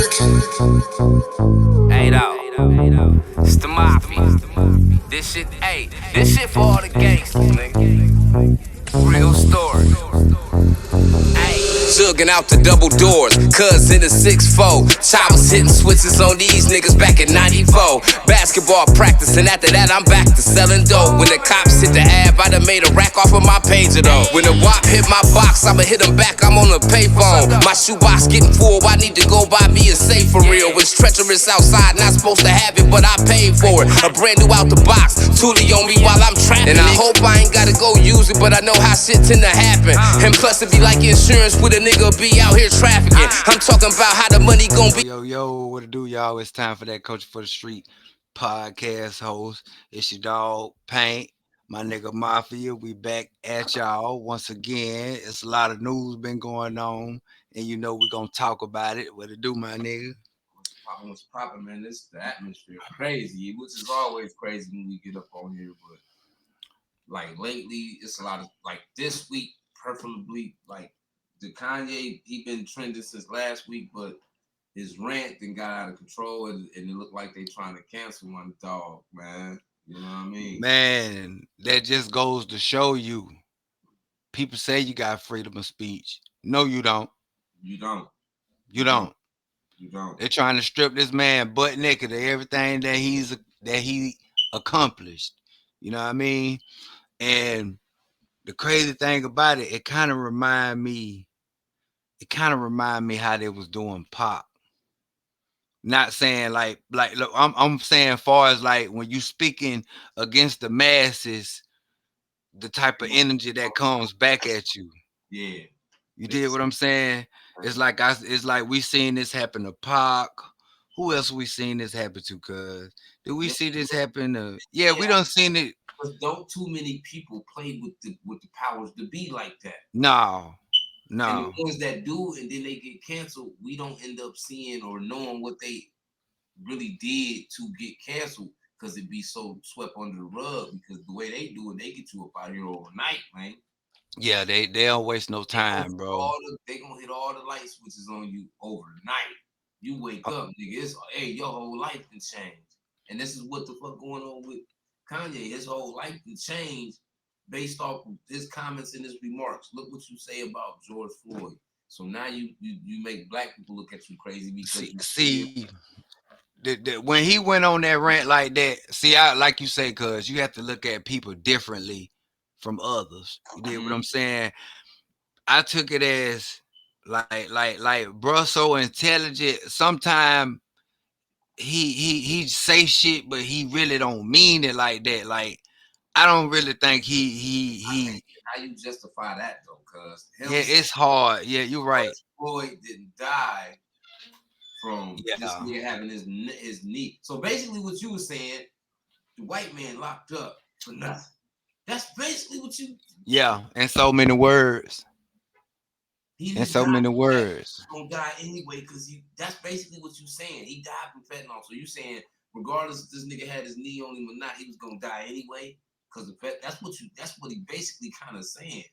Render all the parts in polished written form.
Hey, though. It's the mafia. This shit for all the gangsters, nigga. Real story. Jugging out the double doors, cuz in the 6'4". Choppers hitting switches on these niggas back in 94. Basketball practice, and after that, I'm back to selling dope. When the cops hit the ab, I done made a rack off of my pager though. When the WAP hit my box, I'ma hit them back, I'm on a payphone. My shoebox getting full, I need to go buy me a safe for real. It's treacherous outside, not supposed to have it, but I paid for it. A brand new out the box, Thule on me while I'm trapping. And I hope I ain't gotta go use it, but I know how shit tend to happen. And plus it be like insurance with a nigga be out here trafficking. I'm talking about how the money gon' be. Yo, what to do, y'all? It's time for that Coach for the Street podcast host. It's your dog, Paint, my nigga Mafia. We back at y'all once again. It's a lot of news been going on, and you know we gonna talk about it. What to do, my nigga? What's poppin', man? This the atmosphere crazy, which is always crazy when we get up on here. But like lately, it's a lot of like this week, preferably like the Kanye. He been trending since last week, but his rant then got out of control, and it looked like they trying to cancel my dog, man. You know what I mean? Man, that just goes to show you. People say you got freedom of speech. No, you don't. You don't. You don't. You don't. They're trying to strip this man butt naked of everything that he accomplished. You know what I mean? And the crazy thing about it, it kind of remind me how they was doing pop. Not saying like look, I'm saying far as like when you speaking against the masses, the type of energy that comes back at you. Yeah. You did It's, what I'm saying? It's like we seen this happen to Pac. Who else we seen this happen to? Cuz did we see this happen to? Yeah, yeah, we done seen it. but don't too many people play with the powers to be like that. No, And the no. ones that do, and then they get canceled, we don't end up seeing or knowing what they really did to get canceled because it be so swept under the rug. Because the way they do it, they get you up out here overnight, man. Yeah, they don't waste no They gonna time, hit bro. they gonna hit all the light switches on you overnight. You wake up, nigga. It's hey, your whole life can change. And this is what the fuck going on with Kanye. His whole life can change based off of his comments and his remarks. Look what you say about George Floyd. So now you make black people look at you crazy because See, when he went on that rant like that, see, I like you say, cuz you have to look at people differently from others. You did what I'm saying? I took it as like bro so intelligent. Sometimes he say shit, but he really don't mean it like that. Like I don't really think how you justify that though? Cause him yeah, it's hard. Yeah, you're right. George Floyd didn't die from this Yeah. nigga having his knee. So basically, what you were saying, the white man locked up for nothing. That's basically what you. Yeah, in so many words. He In didn't so die many from that. words. He gonna die anyway because that's basically what you saying. He died from fentanyl. So you saying regardless if this nigga had his knee on him or not, he was gonna die anyway because of that's what you. That's what he basically kind of saying.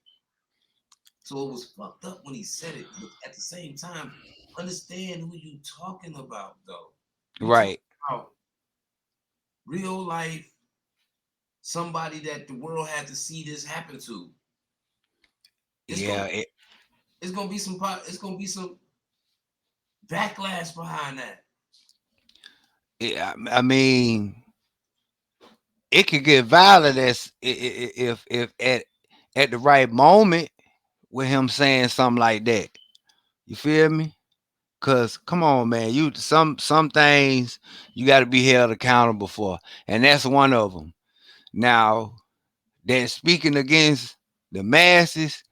So it was fucked up when he said it, but at the same time, understand who you talking about though. You talking Right. about real life, somebody that the world had to see this happen to. It's gonna Yeah, it's gonna be some backlash behind that. I mean, it could get violent if at the right moment with him saying something like that. You feel me? Cause come on, man, you some things you got to be held accountable for, and that's one of them. Now, then speaking against the masses,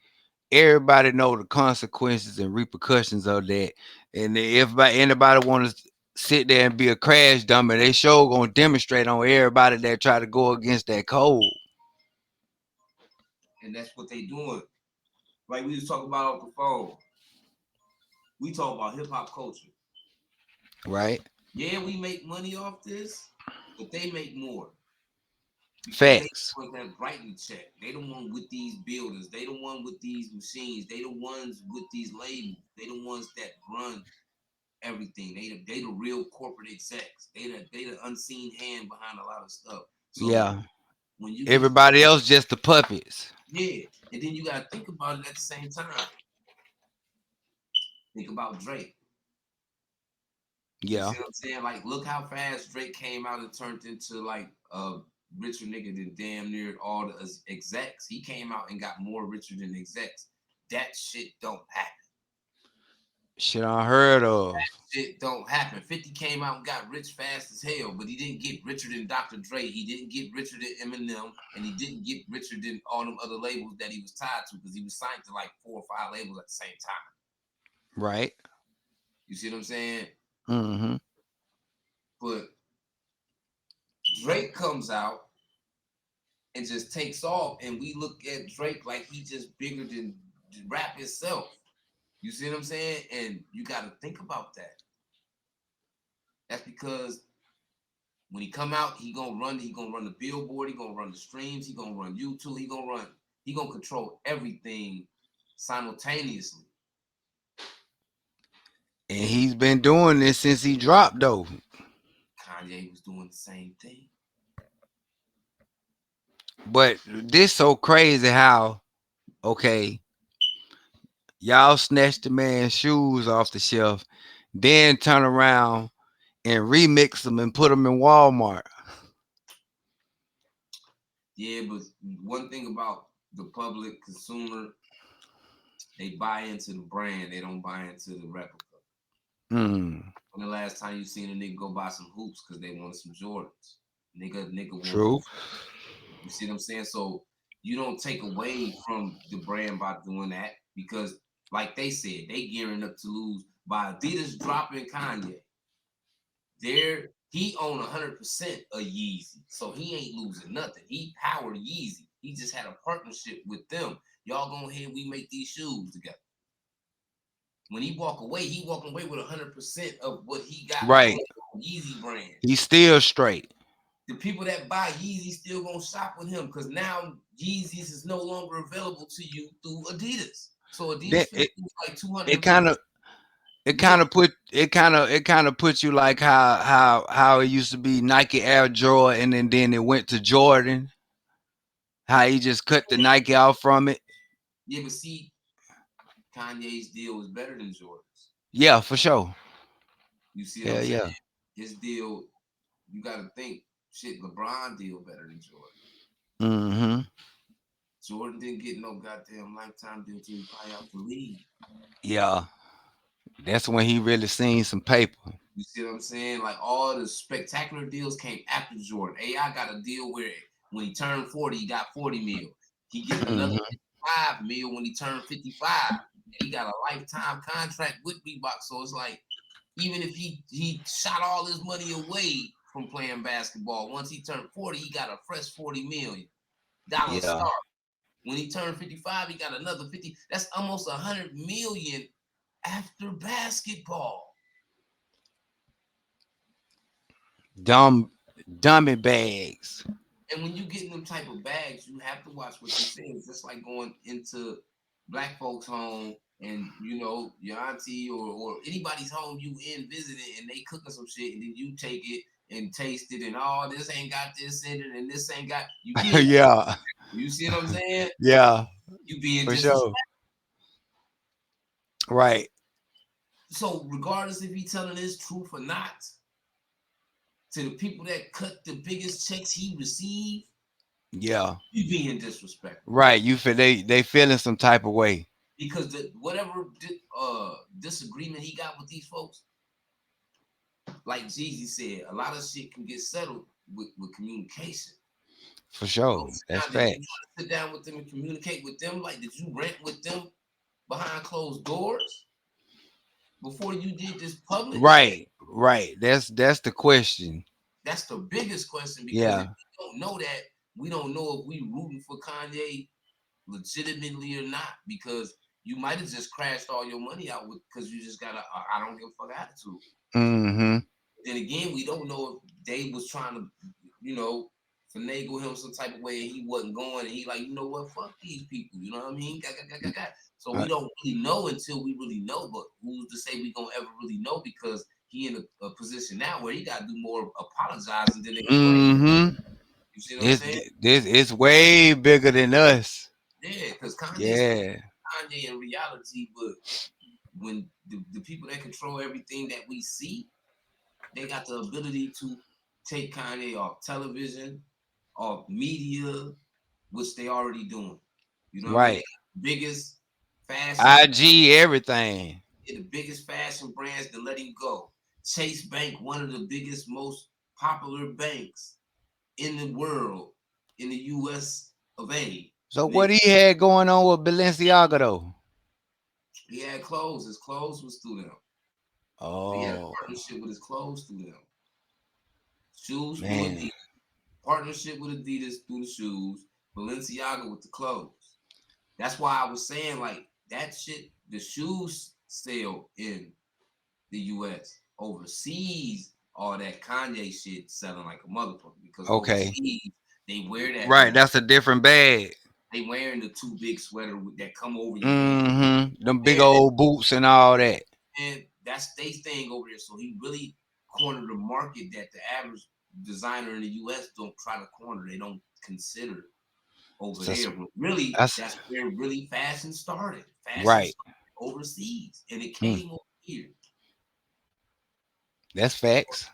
everybody know the consequences and repercussions of that. And if anybody want to sit there and be a crash dummy, they sure gonna demonstrate on everybody that try to go against that code. And that's what they doing. Like we was talking about off the phone. We talk about hip hop culture. Right? Yeah, we make money off this, but they make more because they Facts. want that Brighton check. They the one with these buildings. They the one with these machines. They the ones with these labels. They the ones that run everything. They the real corporate execs. They the unseen hand behind a lot of stuff. So Yeah. when you get Everybody else just the puppets. yeah, and then you gotta think about it at the same time. Think about Drake. You Yeah. see what I'm saying? Like, look how fast Drake came out and turned into like a richer nigga than damn near all the execs. He came out and got more richer than execs. That shit don't happen. Shit unheard of. Shit don't happen. 50 came out and got rich fast as hell, but he didn't get richer than Dr. Dre. He didn't get richer than Eminem, and he didn't get richer than all them other labels that he was tied to because he was signed to like 4 or 5 labels at the same time. Right. You see what I'm saying? Mm-hmm. But Drake comes out and just takes off, and we look at Drake like he just bigger than rap itself. You see what I'm saying? And you got to think about that. That's because when he come out, he gonna run the Billboard, he gonna run the streams, he gonna run YouTube, he gonna control everything simultaneously. And And he's been doing this since he dropped though. Kanye was doing the same thing. But this so crazy how, okay, y'all snatched the man's shoes off the shelf, then turn around and remix them and put them in Walmart. Yeah, but one thing about the public consumer, they buy into the brand, they don't buy into the replica. Mm, When the last time you seen a nigga go buy some hoops because they wanted some Jordans? Nigga want true. hoops. You see what I'm saying? So you don't take away from the brand by doing that because, like they said, they gearing up to lose by Adidas dropping Kanye. He own 100% of Yeezy, so he ain't losing nothing. He powered Yeezy. He just had a partnership with them. Y'all go ahead, we make these shoes together. When he walking away with 100% of what he got Right. going on Yeezy brand. He's still straight. The people that buy Yeezy still gonna shop with him because now Yeezys is no longer available to you through Adidas. So Then Adidas finna lose like it 200 kind of it kind million. of put it kind of puts you like how it used to be Nike Air Jordan and then it went to Jordan. How he just cut the Nike out from it. Yeah, but see, Kanye's deal was better than Jordan's. Yeah, for sure. You see what I'm Hell saying? yeah. His deal, you gotta think, shit, LeBron deal better than Jordan. Mm-hmm. Jordan didn't get no goddamn lifetime deal till he probably out the league. Yeah. That's when he really seen some paper. You see what I'm saying? Like all the spectacular deals came after Jordan. AI got a deal where when he turned 40, he got 40 mil. He get another Mm-hmm. 5 mil when he turned 55. He got a lifetime contract with Reebok. So it's like, even if he shot all his money away from playing basketball, once he turned 40, he got a fresh $40 million Yeah. start. When he turned 55, he got another 50. That's almost 100 million after basketball. Dummy bags. And when you get in them type of bags, you have to watch what you say. It's just like going into black folks' home and your auntie or anybody's home you in visiting and they cooking some shit and then you take it and taste it and this ain't got this in it and this ain't got you being Yeah. you see what I'm saying? Yeah. You being For disrespectful. sure. Right. So regardless if he telling his truth or not, to the people that cut the biggest checks he received, Yeah. you being disrespectful. Right. You feel they feeling some type of way. Because whatever disagreement he got with these folks, like Jeezy said, a lot of shit can get settled with communication. For So sure. now, That's did you facts. sit down with them and communicate with them? Like, did you rant with them behind closed doors before you did this publicly? Right. Right. That's the question. That's the biggest question because if Yeah. we don't know that, we don't know if we rooting for Kanye legitimately or not because you might have just crashed all your money out with because you just got I don't give a fuck attitude. Mm-hmm. Then again, we don't know if Dave was trying to, finagle him some type of way and he wasn't going and he like, you know what, fuck these people, you know what I mean? So we Uh, don't really know until we really know. But who's to say we gonna ever really know? Because he in a position now where he got to do more apologizing than explaining. mm-hmm. You see what I'm This saying? this it's way bigger than us. Yeah, because Kanye's still Yeah. Kanye in reality, but when the people that control everything that we see, they got the ability to take Kanye off television, off media, which they already doing. You know what I mean? They Right. got the biggest fashion, IG everything. the biggest fashion brands to let him go. Chase Bank, one of the biggest, most popular banks in the world, in the U.S. of A. So Nigga, what he had going on with Balenciaga though? he had clothes. His clothes was through them. He had a Oh partnership with his clothes through them. Shoes through man. Adidas. Partnership with Adidas through the shoes. Balenciaga with the clothes. That's why I was saying like that shit. The shoes sell in the U.S. Overseas, all that Kanye shit selling like a motherfucker because Okay. overseas they wear that Right. big. That's a different bag. They wearing the too big sweater that come over your leg. Mm-hmm. Them big Yeah, old boots and all that. and that's they thing over there. So he really cornered the market that the average designer in the U.S. don't try to corner. They don't consider over That's there. But really, that's that's where really fashion started. Fashion right. started overseas, and it Mm, came over here. that's facts.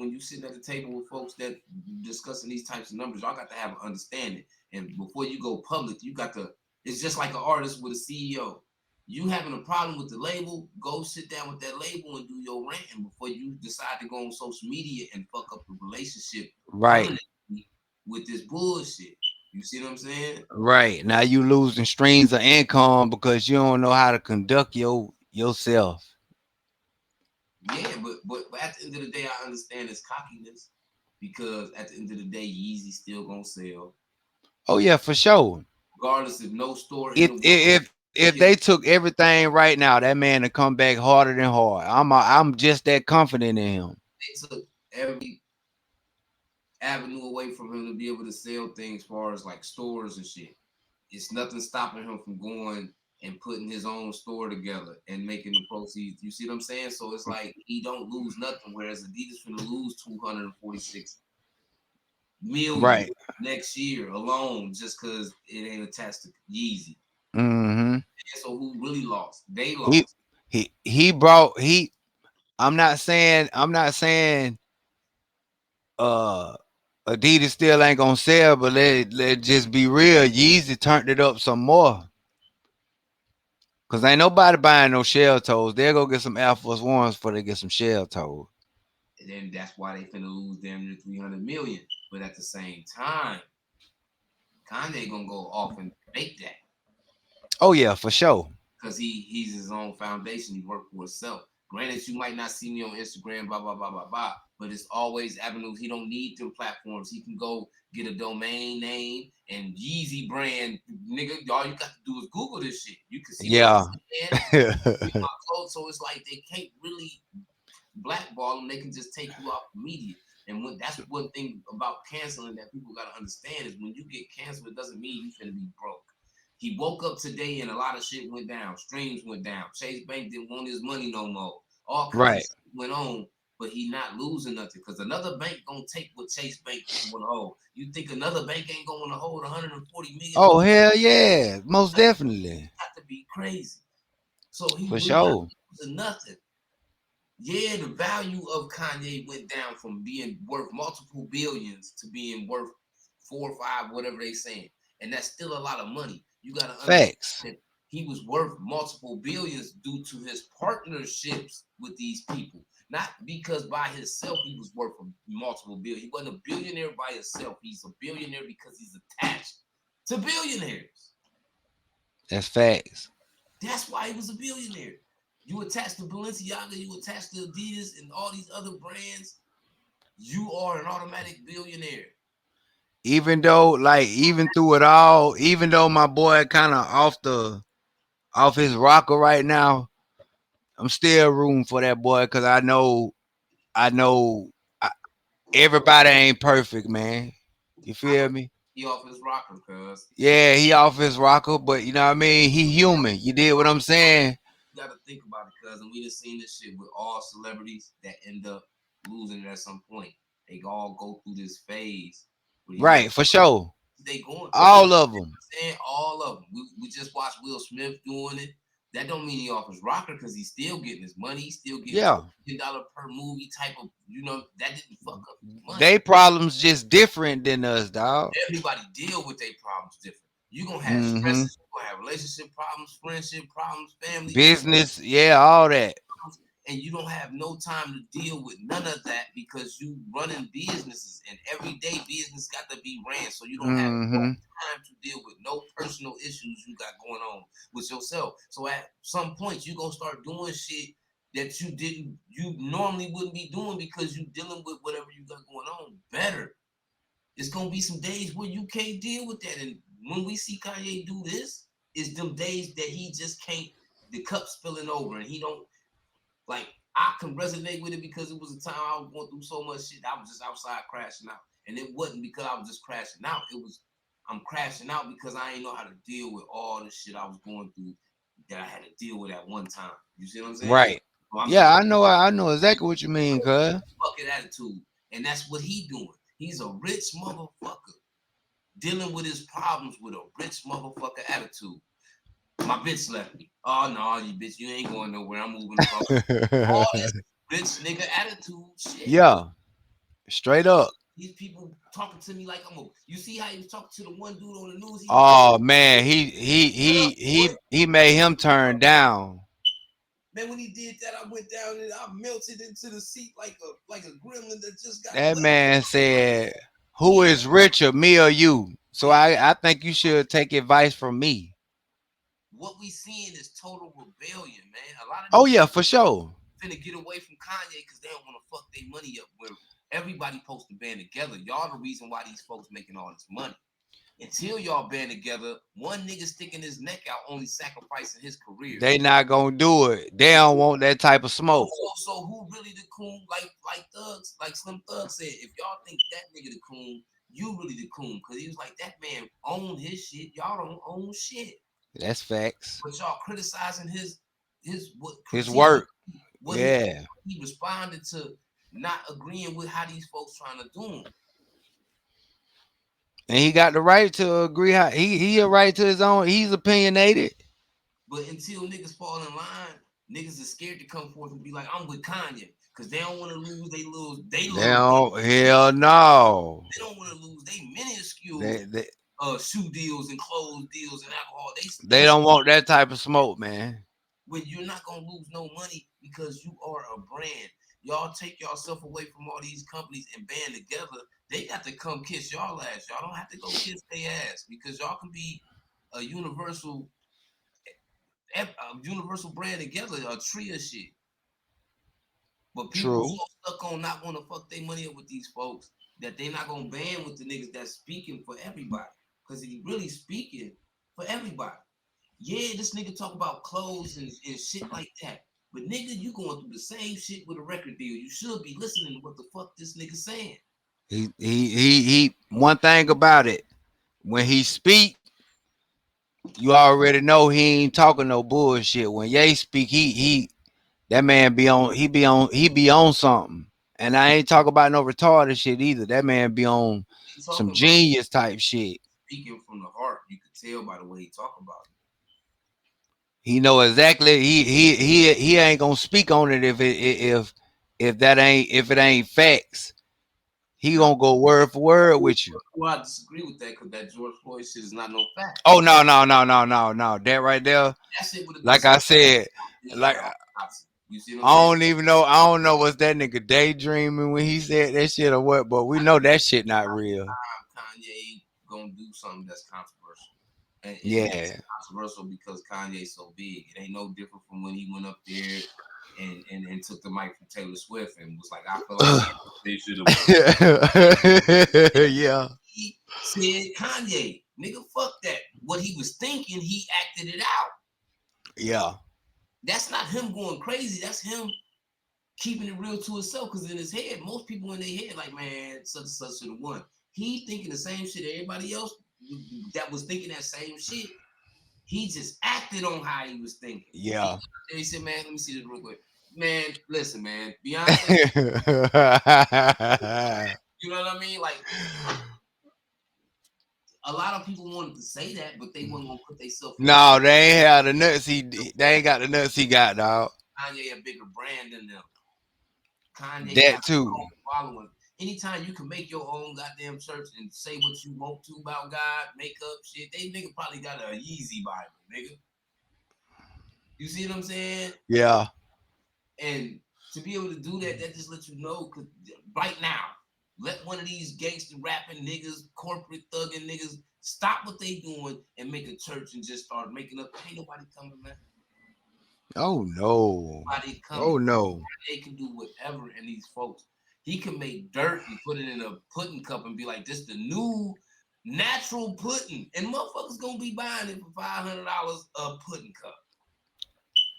When you sitting at the table with folks that discussing these types of numbers, y'all got to have an understanding. And before you go public, you got to. It's just like an artist with a CEO. You having a problem with the label, go sit down with that label and do your ranting before you decide to go on social media and fuck up the relationship Right. permanently with this bullshit. You see what I'm saying? Right. Now you losing streams of income because you don't know how to conduct yourself. Yeah, but at the end of the day, I understand his cockiness because at the end of the day, Yeezy still gonna sell, Oh yeah, for sure. regardless if no store in If the world if take they his. took everything right now, that man to come back harder than hard. I'm just that confident in him. They took every avenue away from him to be able to sell things, as far as like stores and shit. It's nothing stopping him from going and putting his own store together and making the proceeds. You see what I'm saying? So it's like he don't lose nothing, whereas Adidas finna lose 246 million Right. next year alone just because it ain't attached to Yeezy. Mm-hmm. And so who really lost? They He lost. he brought he. I'm not saying uh Adidas still ain't gonna sell, but let just be real. Yeezy turned it up some more. Cause ain't nobody buying no shell toes. They'll go get some Air Force Ones before they get some shell toes. And then that's why they finna lose damn near 300 million. But at the same time, Kanye gonna go off and make that Oh yeah, for sure. because he's his own foundation. He worked for himself. Granted, you might not see me on Instagram, blah blah blah blah blah. But it's always avenues. He don't need them platforms. He can go get a domain name and Yeezy brand, nigga. All you got to do is Google this shit. You can see what I'm Yeah. saying. Read my code. So it's like they can't really blackball them. They can just take you off the media. And that's one thing about canceling that people got to understand is when you get canceled, it doesn't mean you finna be broke. He woke up today and a lot of shit went down. Streams went down. Chase Bank didn't want his money no more. All kinds of Right. shit went on, but he not losing nothing because another bank gonna take what Chase Bank want to hold. You think another bank ain't going to hold 140 million Oh over? hell yeah, most definitely. Got to be crazy. So he For really not sure. losing nothing. Yeah, the value of Kanye went down from being worth multiple billions to being worth 4 or 5, whatever they saying, and that's still a lot of money. You got to understand Facts. that he was worth multiple billions due to his partnerships with these people, not because by himself he was worth multiple billion. He wasn't a billionaire by himself. He's a billionaire because he's attached to billionaires. That's facts. That's why he was a billionaire. You attach to Balenciaga, you attach to Adidas and all these other brands, you are an automatic billionaire. Even though, like, even through it all, even though my boy kind of off his rocker right now, I'm still rooting for that boy because I know I, everybody ain't perfect, man. You feel me? He off his rocker, cuz. Yeah, he off his rocker, but you know what I mean? He human. You did what I'm saying? You gotta think about it, cuz, and we just seen this shit with all celebrities that end up losing it at some point. They all go through this phase where you like, Right, for sure. they going. All of them. Saying all of them. We just watched Will Smith doing it. That don't mean he off his rocker because he's still getting his money. He's still getting Yeah. $20 per movie type of, that didn't fuck up his money. They problems just different than us, dog. Everybody deal with their problems different. You're gonna have Mm-hmm. stresses, you're gonna have relationship problems, friendship problems, family Business, yeah, all that. problems, and you don't have no time to deal with none of that because you running businesses and every day business got to be ran. So you don't have no Mm-hmm. time to deal with no personal issues you got going on with yourself. So at some point you're gonna start doing shit that you normally wouldn't be doing because you dealing with whatever you got going on better. It's gonna be some days where you can't deal with that. And when we see Kanye do this, it's them days that he just can't, the cup's spilling over and he don't like. I can resonate with it because it was a time I was going through so much shit. I was just outside crashing out. And it wasn't because I was just crashing out. It was I'm crashing out because I ain't know how to deal with all the shit I was going through that I had to deal with at one time. You see what I'm saying? Right. So I'm just Yeah, I know exactly what you mean, cuz. fucking attitude. And that's what he doing. He's a rich motherfucker dealing with his problems with a rich motherfucker attitude. My bitch left me. Oh no, you bitch, you ain't going nowhere. I'm moving across all this bitch nigga attitude shit. Yeah, straight up. These people talking to me like I'm a. You see how he was talking to the one dude on the news? He was Oh man, shut up, boy. he made him turn down. Man, when he did that, I went down and I melted into the seat like a gremlin that just got That wet. man said, "Who Yeah, is richer, me or you?" So yeah. I think you should take advice from me. What we seeing is total rebellion, man. A lot of Oh these yeah, for sure. finna get away from Kanye because they don't want to fuck their money up. Where everybody supposed to band together. Y'all the reason why these folks making all this money. Until y'all band together, one nigga sticking his neck out, only sacrificing his career. They not gonna do it. They don't want that type of So, smoke. so, so who really the coon? Like thugs, like Slim Thug said, if y'all think that nigga the coon, you really the coon. Cause he was like, that man owned his shit. Y'all don't own shit. That's facts. But y'all criticizing his what His critiquing work. what Yeah. he responded to not agreeing with how these folks trying to do him. And he got the right to agree. How he a right to his own. He's opinionated. But until niggas fall in line, niggas is scared to come forth and be like, I'm with Kanye. Cause they don't want to lose they They little don't. Hell no. they don't want to lose they minuscule They shoe deals and clothes deals and alcohol. they don't want that type of smoke, man. When you're not gonna lose no money because you are a brand. Y'all take yourself away from all these companies and band together. They got to come kiss y'all ass. Y'all don't have to go kiss their ass because y'all can be a universal brand together, a tree of shit. But people True. so stuck on not want to fuck their money up with these folks that they not gonna band with the niggas that's speaking for everybody. Cause he really speaking for everybody. Yeah, this nigga talk about clothes and shit like that. But nigga, you going through the same shit with a record deal. You should be listening to what the fuck this nigga saying. He. One thing about it, when he speak, you already know he ain't talking no bullshit. When Ye speak, he that man be on something. And I ain't talk about no retarded shit either. That man be on He some talking about genius type shit. speaking from the heart. You could tell by the way he talk about it. He know exactly. He ain't gonna speak on it if it ain't facts. He Now, gonna go word for word with you. well, I disagree with that because that George Floyd shit is not no fact. Oh no. That right there, That shit would have been like I said, like autopsy. You see what I'm I saying? don't even know. I don't know what's that nigga daydreaming when he said that shit or what, but we know that shit not real. Kanye gonna do something that's controversial. And it's Yeah. controversial because Kanye's so big. It ain't no different from when he went up there and took the mic from Taylor Swift and was like, I feel like they should have. Yeah. He said Kanye, nigga, fuck that. What he was thinking, he acted it out. Yeah. That's not him going crazy. That's him keeping it real to himself. Because in his head, most people in their head, like, man, such and such should have won. he thinking the same shit everybody else that was thinking that same shit. He just acted on how he was thinking. Yeah. He said, "Man, let me see this real quick." Man, listen, man. Beyonce, you know what I mean? Like a lot of people wanted to say that, but they wasn't gonna put themselves in that. No, they ain't have the nuts. They ain't got the nuts he got, dog. Kanye a bigger brand than them. Kanye got That a too. strong following. Anytime you can make your own goddamn church and say what you want to about God, make up shit, they nigga probably got a Yeezy Bible, nigga. You see what I'm saying? Yeah. And to be able to do that, that just lets you know, cause right now, let one of these gangster rapping niggas, corporate thugging niggas, stop what they doing and make a church and just start making up. Ain't nobody coming, man. Oh no. Nobody Oh coming. no. They can do whatever in these folks. He can make dirt and put it in a pudding cup and be like, this the new natural pudding. And motherfuckers gonna be buying it for $500 a pudding cup.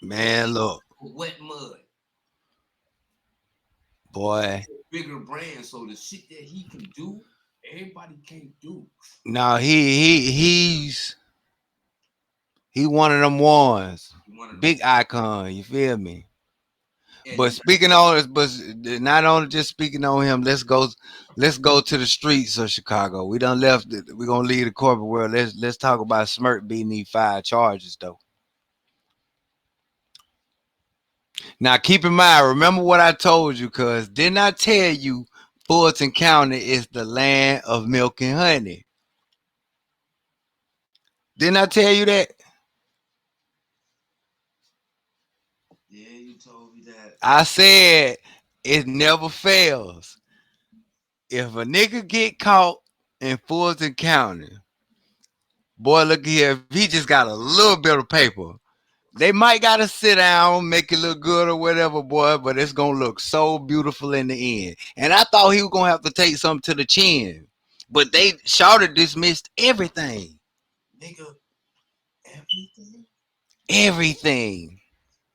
Man, look, With wet mud. boy. Bigger brand. So the shit that he can do, everybody can't do. No, he one of them ones. One of them. Big icon, you feel me? But And speaking on this, but not only just speaking on him, let's go to the streets of Chicago. We done left it. We're gonna leave the corporate world. Let's talk about Smirk beating these 5 charges though. Now keep in mind, remember what I told you, cause didn't I tell you Fulton County is the land of milk and honey? Didn't I tell you that? yeah, you told me that. I said it never fails. If a nigga get caught in Fulton County, boy, look here, if he just got a little bit of paper, they might gotta sit down, make it look good or whatever, boy, but it's gonna look so beautiful in the end. And I thought he was gonna have to take something to the chin. But they shouted dismissed everything. Nigga, everything. Everything.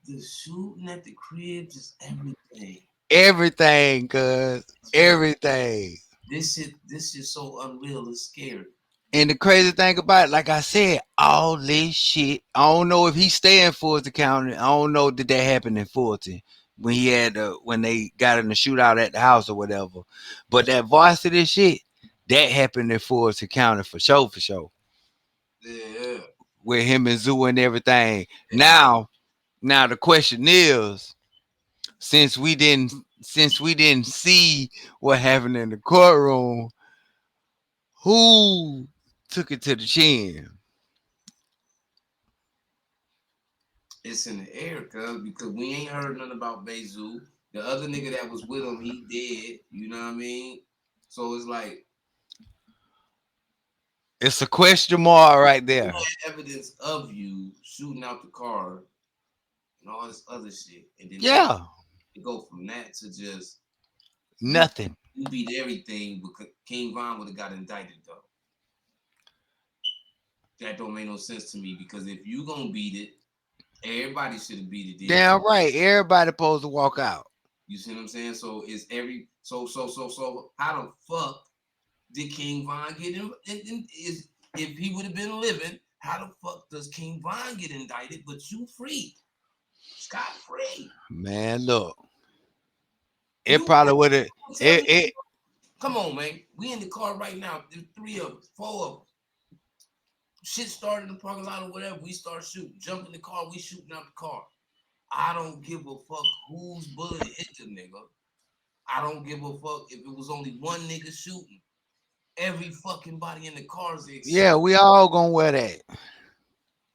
The shooting at the crib, just everything. Everything, cuz. Man, Everything. this shit so unreal, it's scary. And the crazy thing about it, like I said, all this shit, I don't know if he stay in Fulton County. I don't know did that happen in Fulton when he had when they got in the shootout at the house or whatever. But that varsity shit, that happened in Fulton County for sure, for sure. Yeah. With him and Zoo and everything. And Now the question is, since we didn't see what happened in the courtroom, who took it to the chin? it's in the air, cuz, because we ain't heard nothing about Bezu. The other nigga that was with him, he dead. You know what I mean? So it's like It's a question mark right you there. had evidence of you shooting out the car and all this other shit, and then Yeah, they go from that to just you nothing. you beat everything, but King Von would have got indicted though. That don't make no sense to me because if you gonna beat it, everybody should have beat it then. Damn right. Everybody supposed to walk out. You see what I'm saying? So it's every so how the fuck did King Von get is if he would have been living, how the fuck does King Von get indicted but you free? Scot free. Man, look. It You probably would have tell me, it come on, man. We in the car right now. There's 3 of us, 4 of us. Shit started in the parking lot or whatever. We start shooting. Jump in the car. We shooting out the car. I don't give a fuck whose bullet hit the nigga. I don't give a fuck if it was only one nigga shooting. Every fucking body in the car is yeah, exposed. we all gonna wear that.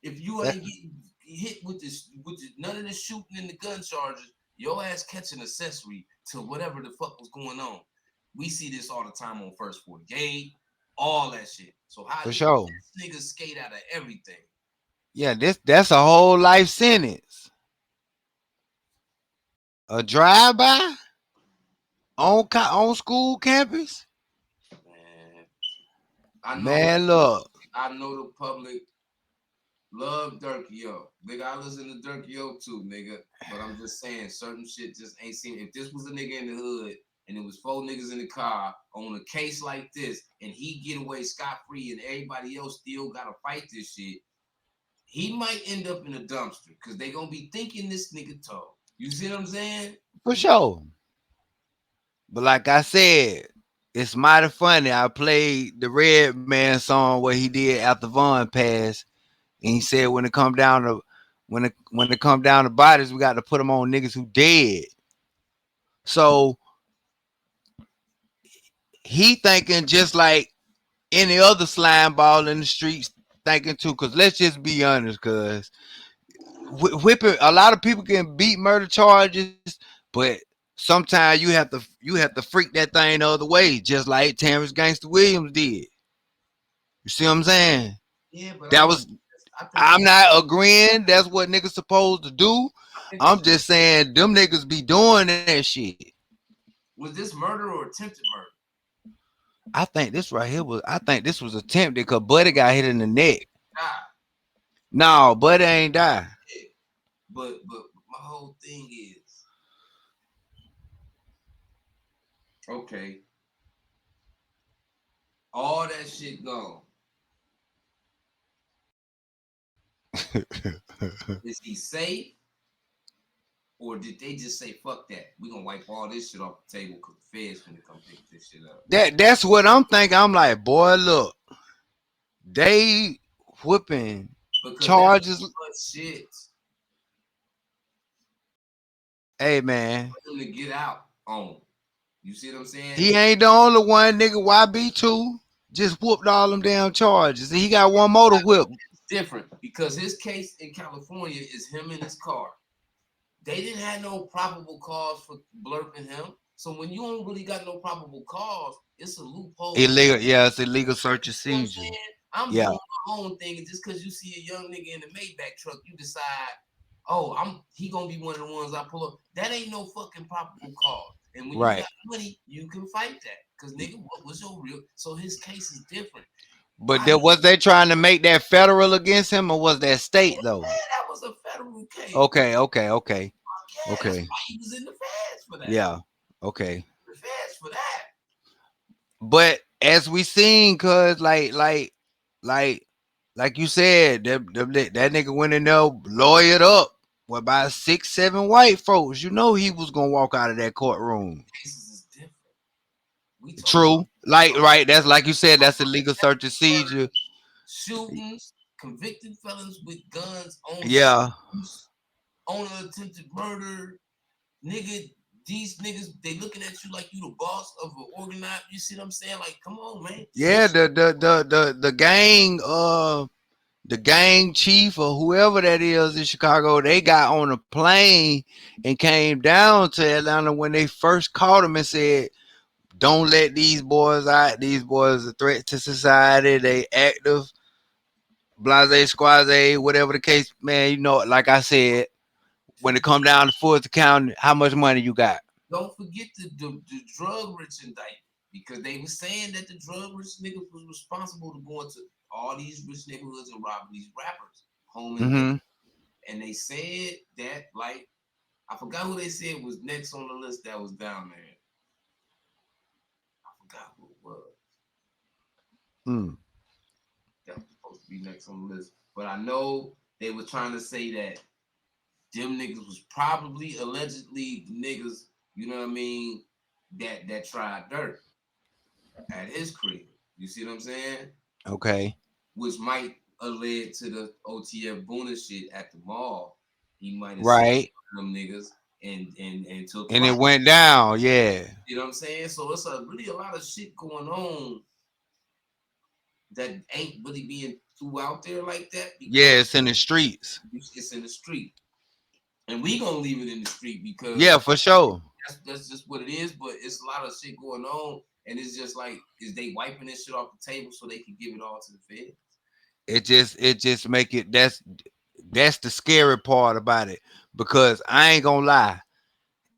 If you That ain't getting hit with this, none of the shooting and the gun charges, your ass catch an accessory to whatever the fuck was going on. We see this all the time on First 48, all that shit. So how for did sure. this nigga skate out of everything? Yeah, that's a whole life sentence. A drive by on school campus? Man, I know, Man, look. I know the public love Durkio. Nigga, I listen to Durkio too, nigga. But I'm just saying, certain shit just ain't seen. If this was a nigga in the hood, and it was 4 niggas in the car on a case like this, and he get away scot free, and everybody else still gotta fight this shit, he might end up in a dumpster because they gonna be thinking this nigga told. You see what I'm saying? For sure. But like I said, it's mighty funny. I played the Red Man song what he did after Vaughn passed, and he said when it come down to bodies, we got to put them on niggas who dead. So he thinking just like any other slime ball in the streets thinking too. Cause let's just be honest, cause whipping a lot of people can beat murder charges, but sometimes you have to freak that thing the other way, just like Terrence Gangster Williams did. You see what I'm saying? Yeah, but That was I think I'm not agreeing that's what niggas supposed to do. I think I'm this just saying them niggas be doing that shit. was this murder or attempted murder? I think this was attempted because Buddy got hit in the neck. Nah, No, Buddy ain't die. yeah. But my whole thing is okay. All that shit gone. Is he safe? Or did they just say, fuck that? We're gonna wipe all this shit off the table because the feds gonna come pick this shit up. That's what I'm thinking. I'm like, boy, look, they whooping Because that's charges. much shit Hey man, for them to get out on. You see what I'm saying? he ain't the only one, nigga. YB2 just whooped all them damn charges. And he got one more to whip. It's different because his case in California is him in his car. They didn't have no probable cause for blurping him. So when you don't really got no probable cause, it's a loophole. Illegal, yeah, it's illegal search and You know what I'm seizure. saying? I'm Yeah, doing my own thing, and just because you see a young nigga in the Maybach truck, you decide, oh, he gonna be one of the ones I pull up. That ain't no fucking probable cause. And when you right. got money, you can fight that. Cause nigga, what was your real? So his case is different. But Why? was they trying to make that federal against him, or was that state though? Yeah, that was a federal case. Okay, okay, okay, Yeah, that's okay. why he was in the feds for that. Yeah, okay. The feds for that. But as we seen, cause like like you said, that nigga went in there lawyered up with about 6, 7 white folks. You know he was gonna walk out of that courtroom. Cases is different. We talking about True. Like right, that's like you said, that's illegal search and seizure. shootings, convicted felons with guns on Yeah. shootings, on an attempted murder. Nigga, these niggas, they looking at you like you the boss of an organized. You see what I'm saying? Like, come on, man. Yeah, the gang chief or whoever that is in Chicago, they got on a plane and came down to Atlanta when they first caught him and said, don't let these boys out. These boys are a threat to society. They active, blase, squaze, whatever the case, man. You know, like I said, when it come down to full account, how much money you got? Don't forget the drug rich indictment because they were saying that the drug rich niggas was responsible to go into all these rich neighborhoods and rob these rappers home and Mm-hmm. and they said that like I forgot who they said was next on the list that was down there. I forgot who it was. Mm. That was supposed to be next on the list. But I know they were trying to say that them niggas was probably allegedly niggas, you know what I mean, that tried dirt at his crib. You see what I'm saying? Okay. Which might have led to the OTF Boona shit at the mall. He might have seen Right. them niggas and took And it flight. went down. Yeah. You know what I'm saying? So it's really a lot of shit going on that ain't really being threw out there like that because Yeah, it's in the streets. it's in the street. And we gonna leave it in the street because Yeah, for sure. that's just what it is. But it's a lot of shit going on, and it's just like, is they wiping this shit off the table so they can give it all to the feds? It just make it that's the scary part about it. Because I ain't gonna lie.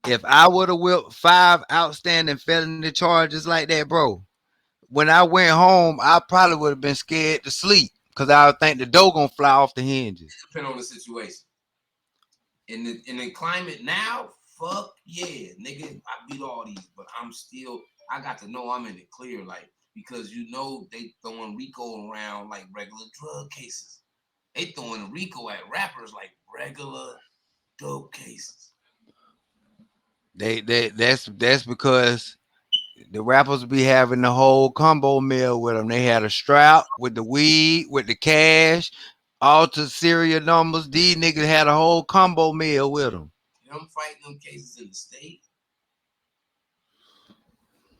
If I would have whipped 5 outstanding felony charges like that, bro, when I went home, I probably would have been scared to sleep because I would think the door gonna fly off the hinges. Depending on the situation. In the climate now, fuck yeah, nigga, I beat all these, but I got to know I'm in the clear, like, because they throwing Rico around like regular drug cases. They throwing Rico at rappers like regular dope cases. That's because the rappers be having the whole combo meal with them. They had a strap with the weed, with the cash, all to serial numbers. These niggas had a whole combo meal with them. Him fighting them cases in the state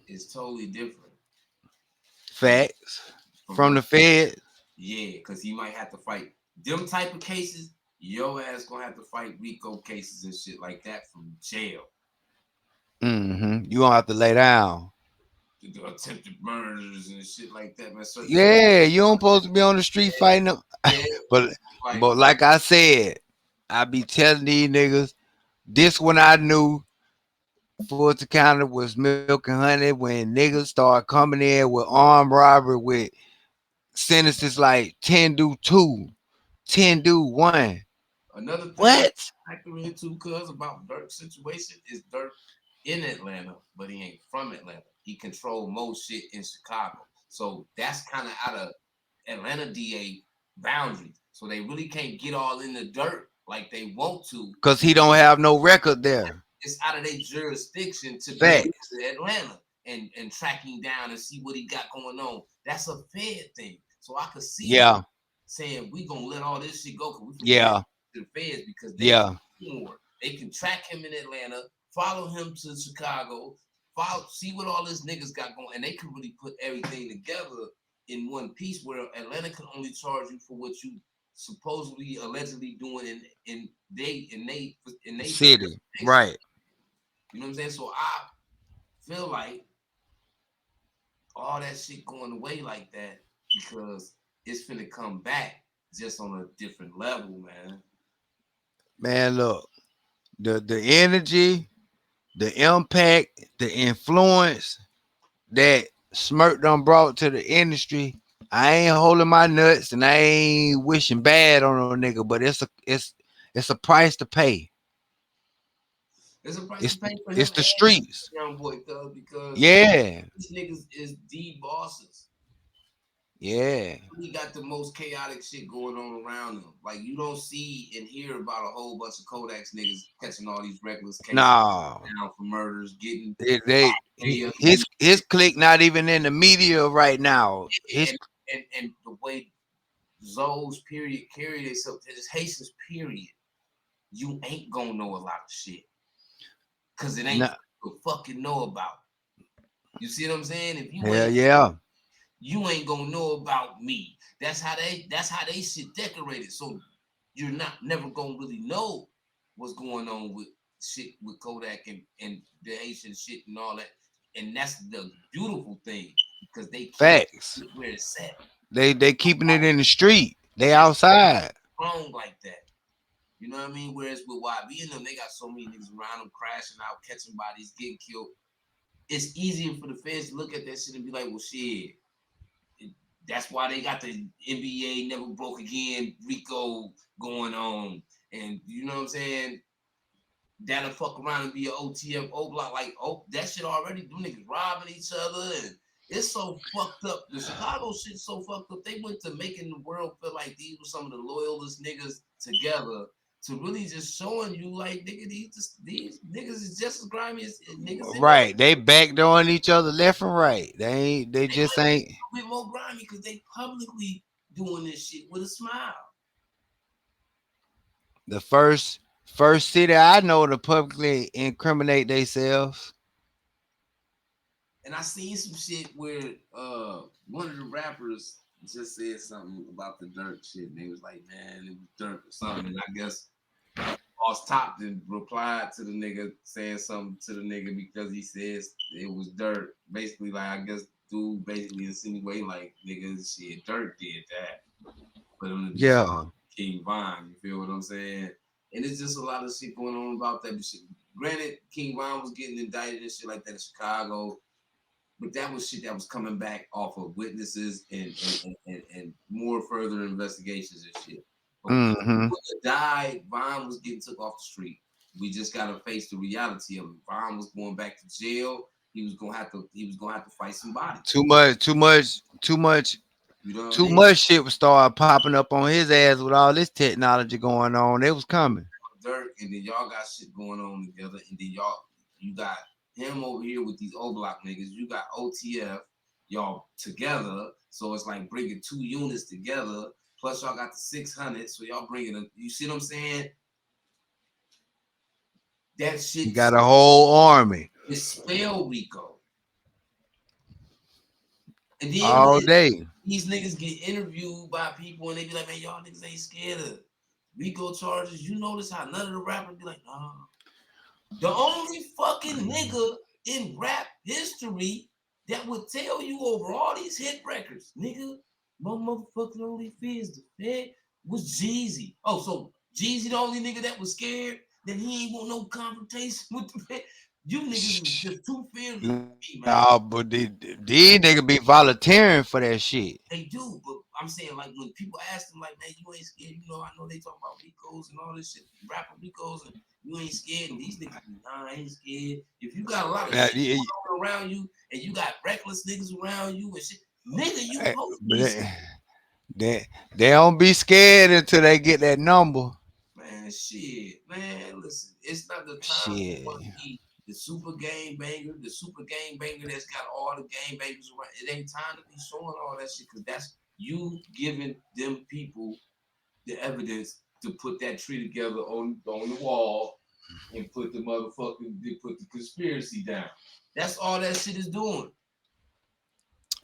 is totally different from Facts from from the Fed. yeah, because he might have to fight them type of cases. Your ass gonna have to fight Rico cases and shit like that from jail. You gonna have to lay down. The attempted murders and shit like that, man. Certain shit. Yeah, you don't supposed to be on the street fighting them. Yeah, but like but like I said, I be telling these niggas this when I knew Fulton County was milk and honey when niggas started coming in with armed robbery with sentences like 10 do 2, 10 do 1. another thing What? factor into cuz about Durk's situation is Durk in Atlanta, but he ain't from Atlanta. He controlled most shit in Chicago. So that's kind of out of Atlanta DA boundaries. So they really can't get all in the dirt like they want to. Because he don't have no record there. It's out of their jurisdiction to go Facts. to Atlanta and track him down and see what he got going on. That's a Fed thing. So I could see him Yeah. saying we gonna let all this shit go because we finna Yeah. to the feds because they Yeah. more. They can track him in Atlanta, follow him to Chicago, see what all these niggas got going, and they can really put everything together in one piece where Atlanta can only charge you for what you supposedly allegedly doing in they City. Right. you know what I'm saying? So I feel like all that shit going away like that because it's finna come back just on a different level, man. Man, look. The energy, the impact, the influence that Smirk done brought to the industry. I ain't holding my nuts and I ain't wishing bad on no nigga, but it's a price to pay. There's a price to It's pay for him it's the and streets. young boy thug because Yeah, these niggas is the bosses. yeah. Really got the most chaotic shit going on around them. Like you don't see and hear about a whole bunch of Kodak's niggas catching all these reckless cases No, down for murders, getting his clique not even in the media right now. His and the way Zoe's period carry themselves, this Haitians period, you ain't gonna know a lot of shit. Cause it ain't nah, to fucking know about. You see what I'm saying? If you hell ain't yeah, you ain't gonna know about me. That's how they shit decorated. So you're not never gonna really know what's going on with shit with Kodak and the Haitian shit and all that. And that's the beautiful thing because they keep facts. it where it's at. They keeping it in the street. They That's outside. wrong like that. You know what I mean? Whereas with YB and them, they got so many niggas around them crashing out, catching bodies, getting killed. It's easier for the fans to look at that shit and be like, well, shit. That's why they got the NBA never broke again, Rico going on. And you know what I'm saying? That'll fuck around and be an OTFO block. Like, oh, that shit already, them niggas robbing each other. And it's so fucked up. The Chicago shit's so fucked up. They went to making the world feel like these were some of the loyalest niggas together to really just showing you, like, nigga, these niggas is just as grimy as niggas in there. Right. They backdooring each other left and right. They They just might be ain't a bit more grimy because they publicly doing this shit with a smile. the first city I know to publicly incriminate themselves. And I seen some shit where one of the rappers just said something about the Durk shit. And they was like, man, it was Durk or something. And I guess Boss Top then replied to the nigga saying something to the nigga because he says it was Durk. Basically, like I guess dude basically insinuating like nigga shit, Durk did that. For him to be talking Yeah. King Von, you feel what I'm saying? And it's just a lot of shit going on about that shit. Granted, King Von was getting indicted and shit like that in Chicago. But that was shit that was coming back off of witnesses and more further investigations and shit. But when Mm-hmm. he died, Vine was getting took off the street. We just gotta face the reality of it. Vaughn was going back to jail. He was gonna have to fight somebody. Too much, too much, too much, You know what I too mean? much shit was started popping up on his ass with all this technology going on. It was coming. Dirk, and then y'all got shit going on together, and then you got him over here with these O Block niggas. You got OTF, y'all together. So it's like bringing two units together. Plus y'all got the 600. So y'all bringing them. You see what I'm saying? That He shit got a whole army dispel Rico. And then all when day. these niggas get interviewed by people and they be like, man, y'all niggas ain't scared of Rico charges. You notice how none of the rappers be like, nah. The only fucking nigga in rap history that would tell you over all these hit records, nigga, my motherfucking only fear is the Fed was Jeezy. Oh, so Jeezy the only nigga that was scared that he ain't want no confrontation with the Fed. You niggas is just too fearless to me, man. Nah, but these niggas be volunteering for that shit. They do, but I'm saying like when people ask them like, man, you ain't scared, you know, I know they talk about Ricos and all this shit, rapper Ricos, and you ain't scared, and these niggas be, nah, I ain't scared. If you got a lot of Now, shit going on around you, and you got reckless niggas around you and shit, nigga, you supposed to but be scared. they don't be scared until they get that number. Man, shit, man, listen, it's not the time to Shit. want to be the super game banger, that's got all the game bangers around. It ain't time to be showing all that shit because that's you giving them people the evidence to put that tree together on the wall and put the conspiracy down. That's all that shit is doing.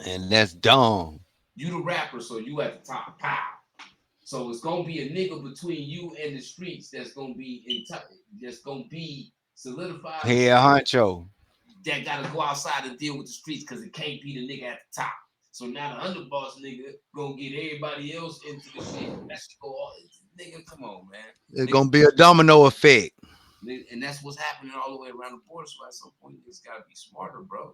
And that's dumb. You the rapper, so you at the top. Pow. So it's gonna be a nigga between you and the streets that's gonna be that's gonna be solidified Head honcho. that gotta go outside and deal with the streets because it can't be the nigga at the top. So now the underboss nigga gonna get everybody else into the shit. That shit go all nigga, come on, man. It's Nigga, gonna be a domino effect. and that's what's happening all the way around the board. So at some point, niggas gotta be smarter, bro.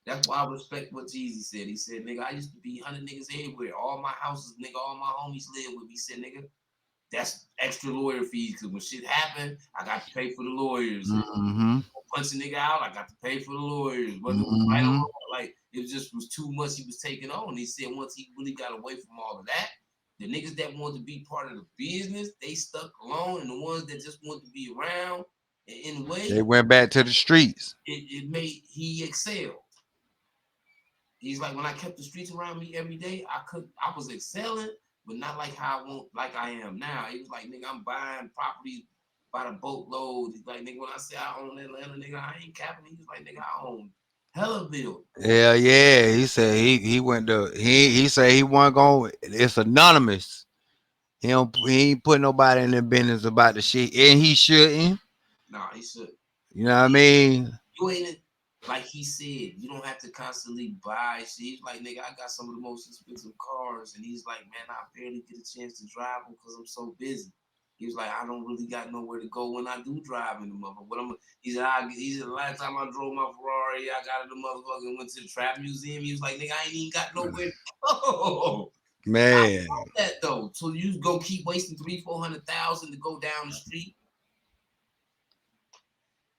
That's why I respect what Jeezy said. He said, nigga, I used to be 100 niggas everywhere. All my houses, nigga, all my homies live with me. He said, nigga, that's extra lawyer fees. Because when shit happened, I got to pay for the lawyers. And Mm-hmm. punch a nigga out, I got to pay for the lawyers. Whether it was right or Mm-hmm. wrong, like, it just was too much he was taking on. He said once he really got away from all of that, the niggas that wanted to be part of the business, they stuck alone. And the ones that just wanted to be around in a They way, went back to the streets. it made he excelled. He's like, when I kept the streets around me every day, I was excelling, but not like how like I am now. He was like, nigga, I'm buying properties by the boatload. He's like, nigga, when I say I own Atlanta, nigga, I ain't capping. He was like, nigga, I own hella buildings. Yeah, yeah. He said he went to he said he wasn't going. It's anonymous. He ain't put nobody in the business about the shit, and he shouldn't. Nah, he should. You know what I mean? You ain't like he said, you don't have to constantly buy shit. He's like, nigga, I got some of the most expensive cars. And he's like, man, I barely get a chance to drive them because I'm so busy. He was like, I don't really got nowhere to go when I do drive in the motherfucker. He said, the last time I drove my Ferrari, I got in the motherfucker and went to the trap museum. He was like, nigga, I ain't even got nowhere to go. I Man, know that though. So you go keep wasting 300,000-400,000 to go down the street.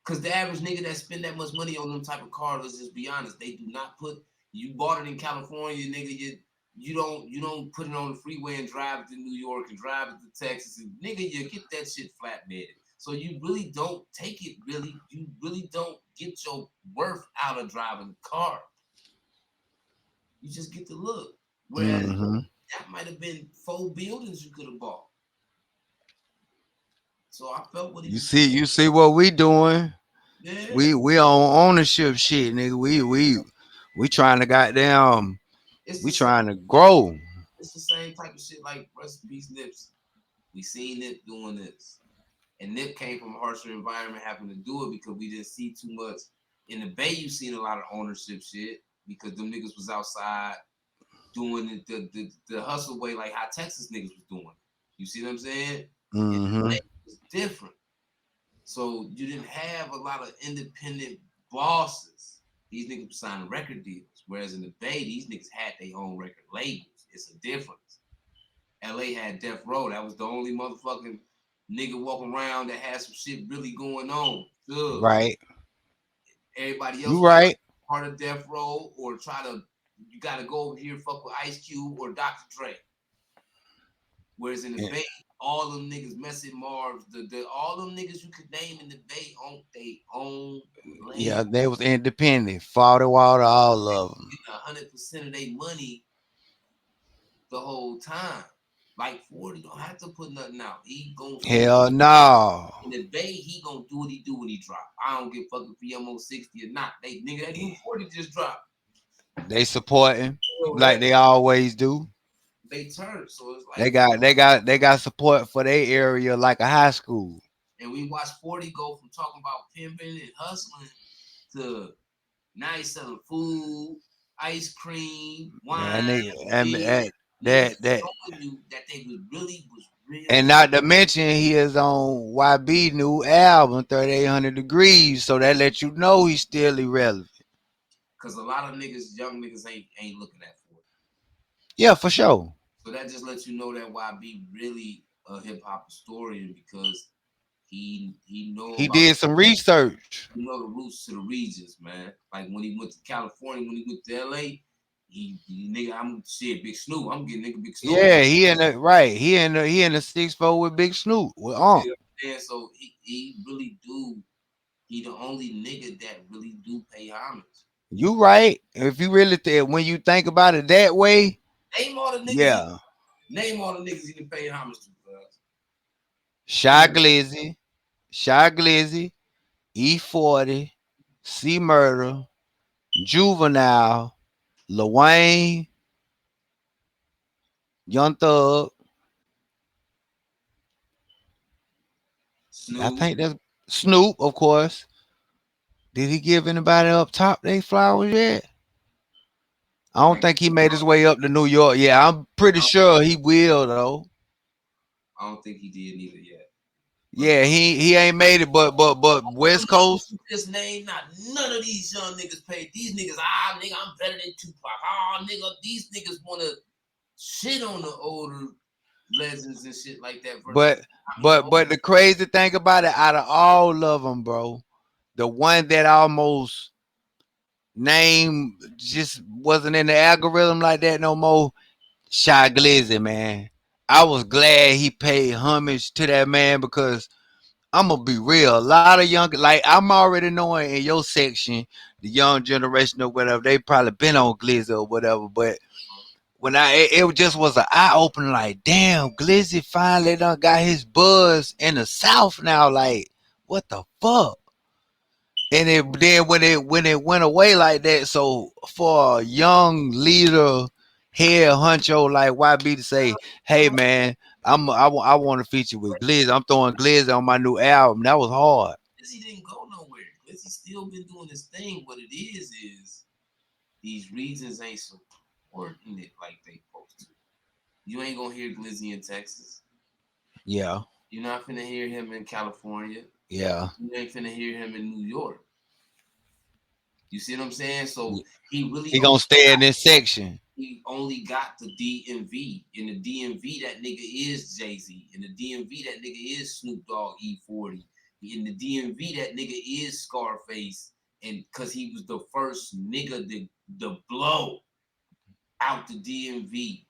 Cause the average nigga that spend that much money on them type of cars, let's just be honest, they do not put. You bought it in California, nigga. You don't put it on the freeway and drive it to New York and drive it to Texas, and nigga, you get that shit flatbedded. So you really don't take it. You really don't get your worth out of driving the car. You just get the look. Whereas hmm that might have been 4 buildings you could have bought. So I felt what he was saying. you see what we doing? Yeah, We on ownership shit, nigga. We trying to goddamn. it's We the same. trying to grow. It's the same type of shit like rest in peace Nipsey. We seen Nip doing this. And Nip came from a harsher environment having to do it because we didn't see too much. In the Bay, you seen a lot of ownership shit because them niggas was outside doing it the hustle way like how Texas niggas was doing. You see what I'm saying? In the hmm Bay, it was different. So you didn't have a lot of independent bosses. These niggas were signing record deals. Whereas in the Bay, these niggas had their own record labels. It's a difference. LA had Death Row. That was the only motherfucking nigga walking around that has some shit really going on. Ugh. Right. Everybody else You was right. part of death row or try to. You gotta go over here fuck with Ice Cube or Dr. Dre. Whereas in the Yeah. Bay, all them niggas messing Marv, the all them niggas you could name in the Bay on they own Yeah, lane, they was independent. Fought water, all of them. getting 100% of their money the whole time. Like 40 don't have to put nothing out. He gonna stay Hell no. in the Bay. He gonna do what he do when he drop. I don't give a fuck if he almost 60 or not. They nigga that new 40 just dropped. They supporting So like they always do. they turn. So it's They like, got they got they got support for their area like a high school. and we watched 40 go from talking about pimping and hustling to now he's selling food, ice cream, And wine, they and beer. Niggas that showing you that they was real. and not to mention he is on YB new album 3800 Degrees, so that lets you know he's still irrelevant. Cause a lot of niggas, young niggas ain't looking at 40. Yeah, for sure. So that just lets you know that YB really a hip hop historian because he know He about did some research. you know the roots to the regions, man. Like when he went to California, when he went to LA, he nigga, I'm shit, Big Snoop. I'm getting nigga Big Snoop. Yeah, he in the right. He in the 6'4" with Big Snoop with You see Ump. what I'm saying? So he really do. He the only nigga that really do pay homage. You right. If you really when you think about it that way, Name all the niggas. yeah. Name all the niggas he done paid homage to. Shy Glizzy, Shy Glizzy, E40, C Murder, Juvenile, Lil Wayne, Young Thug. I Snoop. think that's Snoop, of course. Did he give anybody up top they flowers yet? I don't Like think he made his way up to New York. Yeah, I'm pretty sure he will though. I don't think he did neither yet. But Yeah, he ain't made it, but West Coast. this name, not none of these young niggas paid. These niggas, nigga, I'm better than Tupac. Nigga, these niggas wanna shit on the older legends and shit like that. Versus, But but the crazy thing about it, out of all of them, bro, the one that almost name just wasn't in the algorithm like that no more. Shy Glizzy, man. I was glad he paid homage to that man because I'm gonna be real. A lot of young, like I'm already knowing in your section, the young generation or whatever, they probably been on Glizzy or whatever. But when it just was an eye opener. Like, damn, Glizzy finally done got his buzz in the South now. Like, what the fuck? And then when it went away like that, so for a young leader, head honcho like YB to say, "Hey man, I want to feature with Glizzy. I'm throwing Glizzy on my new album." That was hard. Glizzy didn't go nowhere. Glizzy still been doing his thing. What it is these regions ain't supporting it like they supposed to. You ain't gonna hear Glizzy in Texas. Yeah, You're not finna hear him in California. yeah. You ain't finna hear him in New York. You see what I'm saying? So he really He gonna stay in this section. he only got the DMV. In the DMV, that nigga is Jay-Z. In the DMV, that nigga is Snoop Dogg E40. In the DMV, that nigga is Scarface. And cause he was the first nigga to blow out the DMV.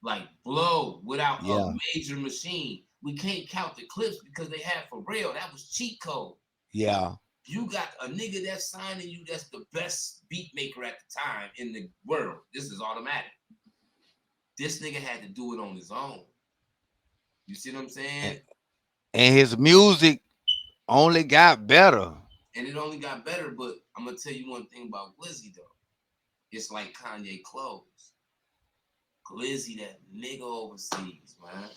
Like blow without a Yeah, major machine. We can't count the clips because they had Pharrell. That was cheat code. yeah, You got a nigga that's signing you that's the best beat maker at the time in the world. This is automatic. This nigga had to do it on his own. You see what I'm and, saying? and his music only got better. And it only got better, but I'm gonna tell you one thing about Glizzy though. It's like Kanye clothes. Glizzy, that nigga overseas, man.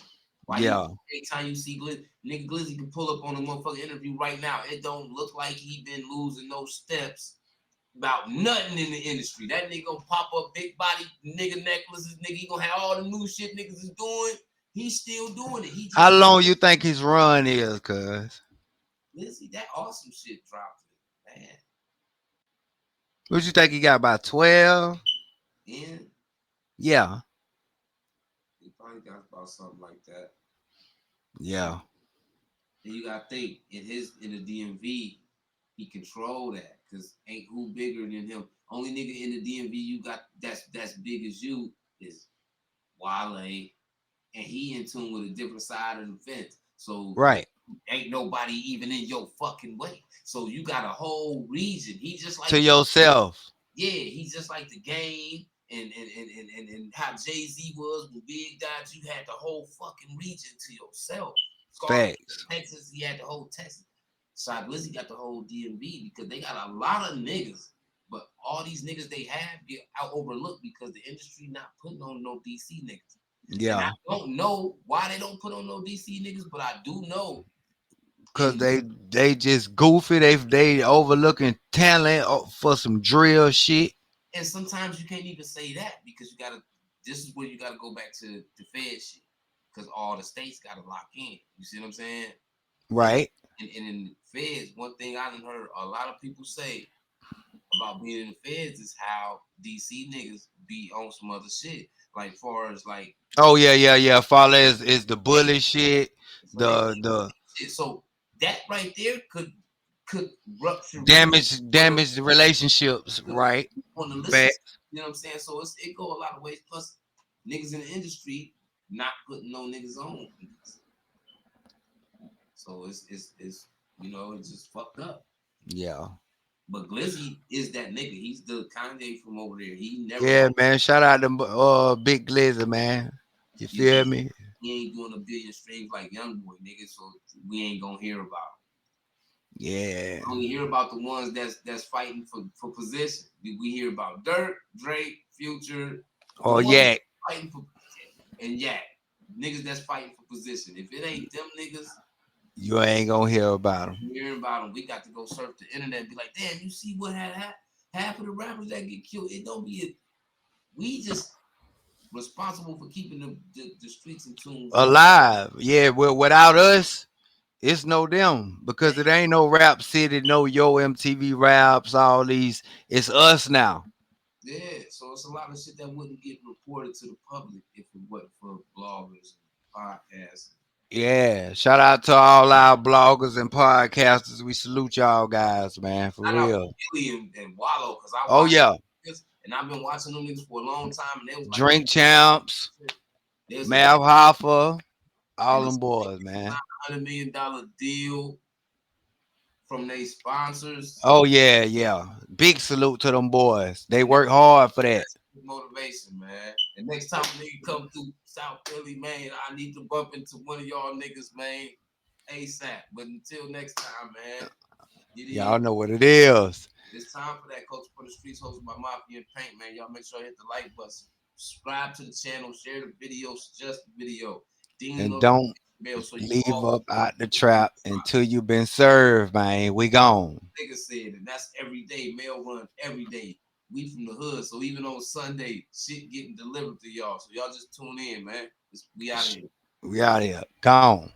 Why you Yeah, every time you see Glizzy, nigga Glizzy can pull up on a motherfucking interview right now. It don't look like he been losing no steps about nothing in the industry. That nigga gonna pop up big body nigga necklaces, nigga. He gonna have all the new shit niggas is doing. He's still doing it. He how just long you think his run is? Cuz Lizzie, that awesome shit dropped it, man. what you think he got about 12? And Yeah, he probably got about something like that. yeah. And you gotta think in the DMV, he control that because ain't who bigger than him. Only nigga in the DMV you got that's big as you is Wale, and he in tune with a different side of the fence. So Right. ain't nobody even in your fucking way. So you got a whole region. He just To like yourself. yeah, he's just like the game and how Jay Z was when Big died. You had the whole fucking region to yourself. Scarface, Facts. Texas, he had the whole Texas. Side Glizzy got the whole DMV because they got a lot of niggas, but all these niggas they have get out overlooked because the industry not putting on no DC niggas. And I Yeah. don't know why they don't put on no DC niggas, but I do know Cause in they just goofy. They overlooking talent for some drill shit. and sometimes you can't even say that because you gotta. This is where you gotta go back to the Fed shit because all the states gotta lock in. You see what I'm saying? And Right. and in the Feds, one thing I done heard a lot of people say about being in the Feds is how DC niggas be on some other shit. Like far as like Oh yeah, yeah, yeah. Follow is the bully shit. so they The shit. So that right there could rupture damage the relationships. Right. on the listen. Fact. You know what I'm saying? So it go a lot of ways. Plus, niggas in the industry not putting no niggas on. So it's it's just fucked up. Yeah. But Glizzy is that nigga. He's the Kanye from over there. He never Yeah, lost. man. Shout out to Big Glizzy, man. You You know, feel me? he ain't doing a billion streams like Young Boy, nigga. So we ain't gonna hear about him. Yeah. We only hear about the ones that's fighting for position. We hear about Durk, Drake, Future, the Oh ones yeah. fighting for and yeah, niggas that's fighting for position. If it ain't them niggas, You ain't gonna hear about him. hearing about them, we got to go surf the internet and be like, damn, you see what had half of the rappers that get killed. It don't be we just responsible for keeping the streets in tune for Alive. Yeah. Well, without us, it's no them man. because it ain't no rap city, no Yo MTV raps, all these. It's us now. Yeah, so it's a lot of shit that wouldn't get reported to the public if it wasn't for bloggers and podcasts. Yeah. Shout out to all our bloggers and podcasters. We salute y'all guys, man. For Shout out real. to Billy and Wallow because I Oh watched yeah. this and I've been watching them niggas for a long time and they was like, Drink champs, there's a Mav Hoffa, they all was them boys, man. $100 million deal from their sponsors. Oh yeah, yeah. Big salute to them boys. They work hard for that. That's motivation, man. And next time a nigga come through South Philly, man, I need to bump into one of y'all niggas, man, ASAP. But until next time, man, it Y'all is. know what it is. It's time for that Coach for the Streets hosted by Mafia and Paint, man. Y'all make sure you hit the like button, subscribe to the channel, share the video, suggest the video, ding the And notification don't bell so you leave all up out the trap until you been served, man. We gone. nigga said, and that's every day, mail run every day. We from the hood, so even on Sunday, shit getting delivered to y'all. So y'all just tune in, man. We out here. We out here. Gone.